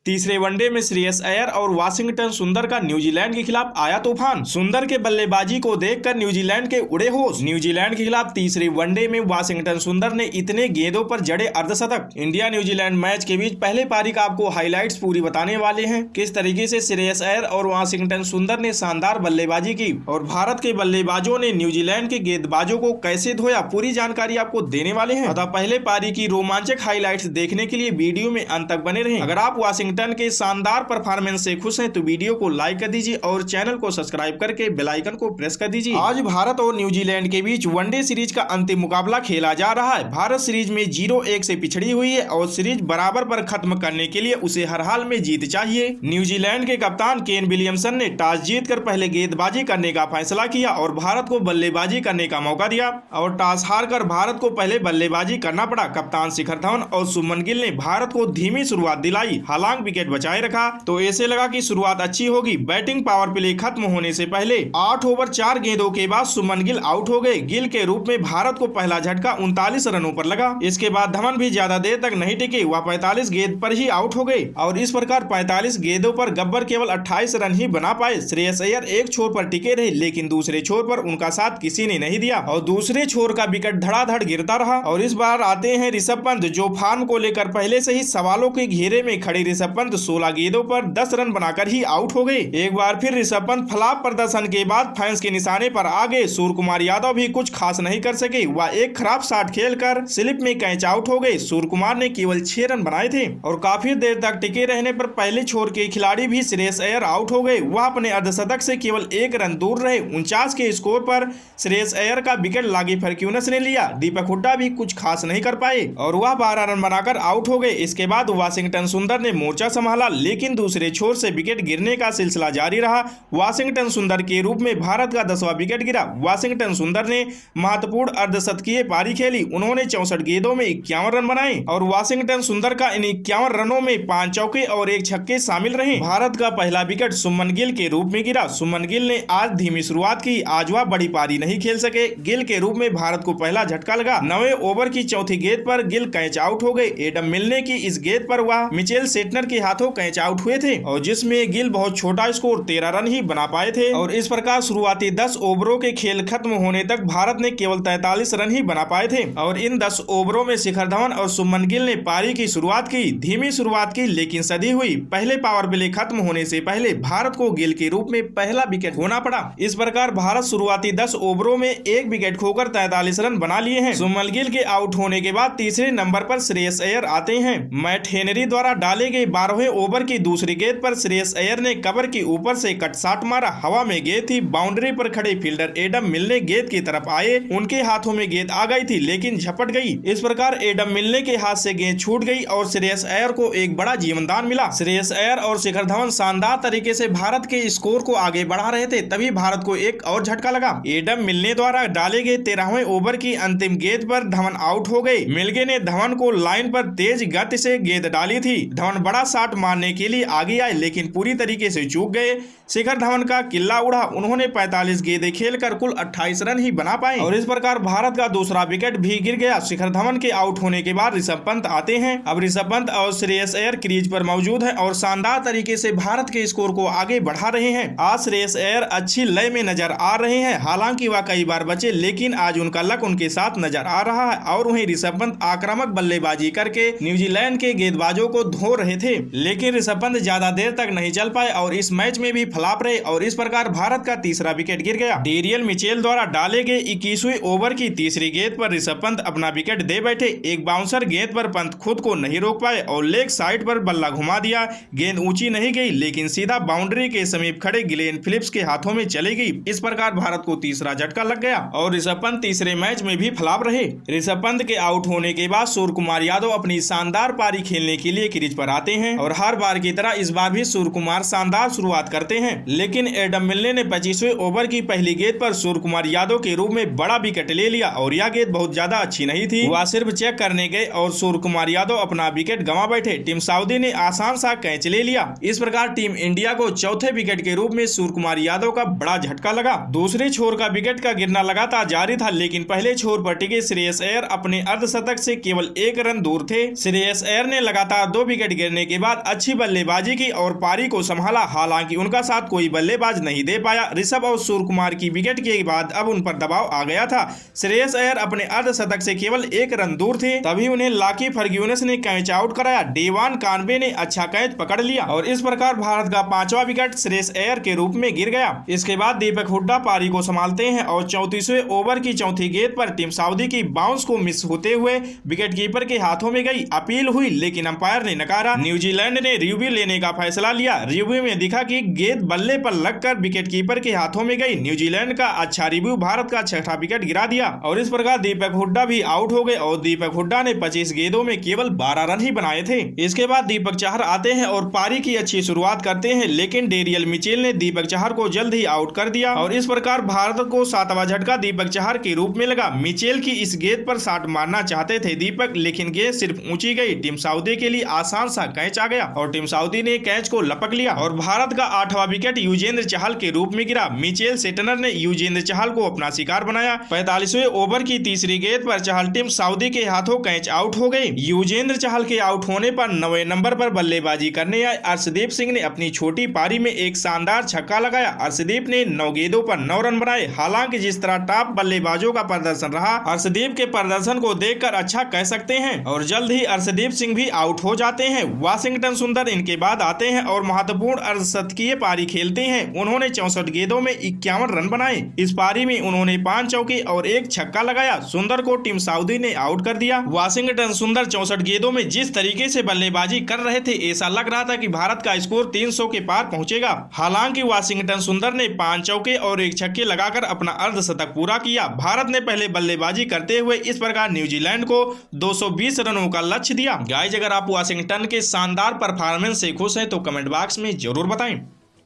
तीसरे वनडे में श्रेयस अय्यर और वाशिंगटन सुंदर का न्यूजीलैंड के खिलाफ आया तूफान। सुंदर के बल्लेबाजी को देखकर न्यूजीलैंड के उड़े होश। न्यूजीलैंड के खिलाफ तीसरे वनडे में वाशिंगटन सुंदर ने इतने गेंदों पर जड़े अर्धशतक। इंडिया न्यूजीलैंड मैच के बीच पहले पारी का आपको हाईलाइट्स पूरी बताने वाले हैं, किस तरीके से श्रेयस अय्यर और वाशिंगटन सुंदर ने शानदार बल्लेबाजी की और भारत के बल्लेबाजों ने न्यूजीलैंड के गेंदबाजों को कैसे धोया, पूरी जानकारी आपको देने वाले हैं। अतः पहले पारी की रोमांचक हाईलाइट्स देखने के लिए वीडियो में अंत तक बने रहें। अगर आप वाशिंगटन के शानदार परफॉर्मेंस से खुश हैं तो वीडियो को लाइक कर दीजिए और चैनल को सब्सक्राइब करके बेल आइकन को प्रेस कर दीजिए। आज भारत और न्यूजीलैंड के बीच वनडे सीरीज का अंतिम मुकाबला खेला जा रहा है। भारत सीरीज में 0-1 से पिछड़ी हुई है और सीरीज बराबर पर खत्म करने के लिए उसे हर हाल में जीत चाहिए। न्यूजीलैंड के कप्तान केन विलियमसन ने टॉस जीतकर पहले गेंदबाजी करने का फैसला किया और भारत को बल्लेबाजी करने का मौका दिया और टॉस हारकर भारत को पहले बल्लेबाजी करना पड़ा। कप्तान शिखर धवन और शुभमन गिल ने भारत को धीमी शुरुआत दिलाई, हालांकि विकेट बचाए रखा तो ऐसे लगा कि शुरुआत अच्छी होगी। बैटिंग पावर प्ले खत्म होने से पहले 8 ओवर 4 गेंदों के बाद शुभमन गिल आउट हो गए। गिल के रूप में भारत को पहला झटका 39 रनों पर लगा। इसके बाद धवन भी ज्यादा देर तक नहीं टिके, वह 45 गेंद पर ही आउट हो गए और इस प्रकार 45 गेंदों पर गब्बर केवल 28 रन ही बना पाए। श्रेयस अय्यर एक छोर पर टिके रहे लेकिन दूसरे छोर पर उनका साथ किसी ने नहीं दिया और दूसरे छोर का विकेट धड़ाधड़ गिरता रहा। और इस बार आते हैं ऋषभ पंत, जो फॉर्म को लेकर पहले से ही सवालों के घेरे में खड़े ऋषभ पंत 16 गेंदों पर 10 रन बनाकर ही आउट हो गए। एक बार फिर ऋषभ पंत फ्लॉप प्रदर्शन के बाद फैंस के निशाने पर आ गए। सूर्य कुमार यादव भी कुछ खास नहीं कर सके, वह एक खराब शॉट खेलकर स्लिप में कैच आउट हो गए। सूर्य कुमार ने केवल 6 रन बनाए थे और काफी देर तक टिके रहने पर पहले छोर के खिलाड़ी भी श्रेयस अय्यर आउट हो गए। वह अपने अर्धशतक से केवल 1 रन दूर रहे। 49 के स्कोर पर श्रेयस अय्यर का विकेट लागी फर्क्यूनस ने लिया। दीपक हुड्डा भी कुछ खास नहीं कर पाए और वह 12 रन बनाकर आउट हो गए। इसके बाद वाशिंगटन सुंदर ने मोर्चा संभाला लेकिन दूसरे छोर से विकेट गिरने का सिलसिला जारी रहा। वाशिंगटन सुंदर के रूप में भारत का 10वां विकेट गिरा। वाशिंगटन सुंदर ने महत्वपूर्ण अर्धशतकीय पारी खेली। उन्होंने 64 गेंदों में 51 रन बनाए और वाशिंगटन सुंदर का इन 51 रनों में 5 चौके और 1 छक्के शामिल रहे। भारत का पहला विकेट शुभमन गिल के रूप में गिरा। शुभमन गिल ने आज धीमी शुरुआत की, आज वह बड़ी पारी नहीं खेल सके। गिल के रूप में भारत को पहला झटका लगा। 9वें ओवर की चौथी गेंद पर गिल कैच आउट हो गए। एडम मिलने की इस गेंद पर वह मिचेल सेटनर के हाथों कैच आउट हुए थे और जिसमें गिल बहुत छोटा स्कोर 13 रन ही बना पाए थे और इस प्रकार शुरुआती 10 ओवरों के खेल खत्म होने तक भारत ने केवल 43 रन ही बना पाए थे और इन 10 ओवरों में शिखर धवन और शुभमन गिल ने पारी की शुरुआत की। धीमी शुरुआत की लेकिन सदी हुई। पहले पावर प्ले खत्म होने से पहले भारत को गिल के रूप में पहला विकेट खोना पड़ा। इस प्रकार भारत शुरुआती 10 ओवरों में 1 विकेट खोकर 43 रन बना लिए हैं। शुभमन गिल के आउट होने के बाद तीसरे नंबर पर श्रेयस अय्यर आते हैं। मैट हेनरी द्वारा डाले गए 12वें ओवर की दूसरी गेंद पर श्रेयस अय्यर ने कवर के ऊपर से कट शॉट मारा। हवा में गेंद थी। बाउंड्री पर खड़े फील्डर एडम मिलने गेंद की तरफ आए, उनके हाथों में गेंद आ गई थी लेकिन झपट गई। इस प्रकार एडम मिलने के हाथ से गेंद छूट गई और श्रेयस अय्यर को एक बड़ा जीवनदान मिला। श्रेयस अय्यर और शिखर धवन शानदार तरीके से भारत के स्कोर को आगे बढ़ा रहे थे, तभी भारत को एक और झटका लगा। एडम मिलने द्वारा डाले गए 13वें ओवर की अंतिम गेंद पर धवन आउट हो गए। मिलगे ने धवन को लाइन पर तेज गति से गेंद डाली थी। धवन बड़ा शॉट मारने के लिए आगे आए लेकिन पूरी तरीके से चूक गए। शिखर धवन का किल्ला उड़ा। उन्होंने 45 गेंदें खेलकर कुल 28 रन ही बना पाए और इस प्रकार भारत का दूसरा विकेट भी गिर गया। शिखर धवन के आउट होने के बाद ऋषभ पंत आते हैं। अब ऋषभ पंत और श्रेयस अय्यर क्रीज पर मौजूद है और शानदार तरीके से भारत के स्कोर को आगे बढ़ा रहे हैं। आज श्रेयस अय्यर अच्छी लय में नजर आ रहे हैं। हालांकि वह कई बार बचे लेकिन आज उनका लक उनके साथ नजर आ रहा है और वहीं ऋषभ पंत आक्रामक बल्लेबाजी करके न्यूजीलैंड के गेंदबाजों को धो रहे थे लेकिन ऋषभ पंत ज्यादा देर तक नहीं चल पाए और इस मैच में भी फ्लॉप रहे और इस प्रकार भारत का तीसरा विकेट गिर गया। डेरियल मिचेल द्वारा डाले गए 21वें ओवर की तीसरी गेंद पर ऋषभ पंत अपना विकेट दे बैठे। एक बाउंसर गेंद पर पंत खुद को नहीं रोक पाए और लेग साइड पर बल्ला घुमा दिया। गेंद ऊंची नहीं गई लेकिन सीधा बाउंड्री के समीप खड़े ग्लेन फिलिप्स के हाथों में चली गई। इस प्रकार भारत को तीसरा झटका लग गया और ऋषभ पंत तीसरे मैच में भी फ्लॉप रहे। ऋषभ पंत के आउट होने के बाद सूर्य कुमार यादव अपनी शानदार पारी खेलने के लिए क्रीज पर आते हैं और हर बार की तरह इस बार भी सूर्य कुमार शानदार शुरुआत करते हैं लेकिन एडम मिलने ने 25वें ओवर की पहली गेंद पर सूर्य कुमार यादव के रूप में बड़ा विकेट ले लिया और यह गेंद बहुत ज्यादा अच्छी नहीं थी। वह सिर्फ चेक करने गए और सूर्य कुमार यादव अपना विकेट गंवा बैठे। टीम सऊदी ने आसान सा कैच ले लिया। इस प्रकार टीम इंडिया को चौथे विकेट के रूप में सूर्य कुमार यादव का बड़ा झटका लगा। दूसरे छोर का विकेट का गिरना लगातार जारी था लेकिन पहले छोर पर टिके श्रेयस अय्यर अपने अर्धशतक से केवल 1 रन दूर थे। श्रेयस अय्यर ने लगातार 2 विकेट गिरने के के बाद अच्छी बल्लेबाजी की और पारी को संभाला। हालांकि उनका साथ कोई बल्लेबाज नहीं दे पाया। ऋषभ और सूर्यकुमार की विकेट के बाद अब उन पर दबाव आ गया था। श्रेयस अय्यर अपने अर्धशतक से केवल 1 रन दूर थे, तभी उन्हें लाकी फर्ग्यूसन ने कैच आउट कराया। डेवान कानवे ने अच्छा कैच पकड़ लिया और इस प्रकार भारत का 5वां विकेट श्रेयस अय्यर के रूप में गिर गया। इसके बाद दीपक हुड्डा पारी को संभालते हैं और 34वें ओवर की चौथी गेंद पर टीम सऊदी की बाउंस को मिस होते हुए विकेटकीपर के हाथों में गई। अपील हुई लेकिन अंपायर ने नकारा। न्यूजीलैंड ने रिव्यू लेने का फैसला लिया। रिव्यू में दिखा कि गेंद बल्ले पर लगकर विकेटकीपर के हाथों में गई। न्यूजीलैंड का अच्छा रिव्यू भारत का 6ठा विकेट गिरा दिया और इस प्रकार दीपक हुड्डा भी आउट हो गए और दीपक हुड्डा ने 25 गेंदों में केवल 12 रन ही बनाए थे। इसके बाद दीपक चाहर आते हैं और पारी की अच्छी शुरुआत करते हैं, लेकिन डेरियल मिचेल ने दीपक चाहर को जल्द ही आउट कर दिया और इस प्रकार भारत को 7वां झटका दीपक चाहर के रूप में लगा। मिचेल की इस गेंद पर शॉट मारना चाहते थे दीपक, लेकिन गेंद सिर्फ ऊंची गई। टीम सऊदी के लिए आसान सा कैच आ गया और टीम सऊदी ने कैच को लपक लिया और भारत का 8वां विकेट युजवेंद्र चहल के रूप में गिरा। मिचेल सेटनर ने युजवेंद्र चहल को अपना शिकार बनाया। 45वें ओवर की तीसरी गेंद पर चहल टीम सऊदी के हाथों कैच आउट हो गई। युजवेंद्र चहल के आउट होने पर 9वें नंबर पर बल्लेबाजी करने आए अर्शदीप सिंह ने अपनी छोटी पारी में एक शानदार छक्का लगाया। अर्शदीप ने 9 गेंदों पर 9 रन बनाए। हालांकि जिस तरह टॉप बल्लेबाजों का प्रदर्शन रहा, अर्शदीप के प्रदर्शन को देखकर अच्छा कह सकते हैं और जल्द ही अर्शदीप सिंह भी आउट हो जाते हैं। वाशिंगटन सुंदर इनके बाद आते हैं और महत्वपूर्ण अर्धशतकीय पारी खेलते हैं। उन्होंने 64 गेंदों में 51 रन बनाए। इस पारी में उन्होंने 5 चौके और 1 छक्का लगाया। सुंदर को टीम सऊदी ने आउट कर दिया। वाशिंगटन सुंदर 64 गेंदों में जिस तरीके से बल्लेबाजी कर रहे थे, ऐसा लग रहा था कि भारत का स्कोर 300 के पार पहुंचेगा। हालांकि वाशिंगटन सुंदर ने 5 चौके और 1 छक्के लगाकर अपना अर्धशतक पूरा किया। भारत ने पहले बल्लेबाजी करते हुए इस प्रकार न्यूजीलैंड को 220 रनों का लक्ष्य दिया। गाइस, अगर आप वाशिंगटन के शानदार परफॉर्मेंस से खुश हैं तो कमेंट बॉक्स में जरूर बताएं।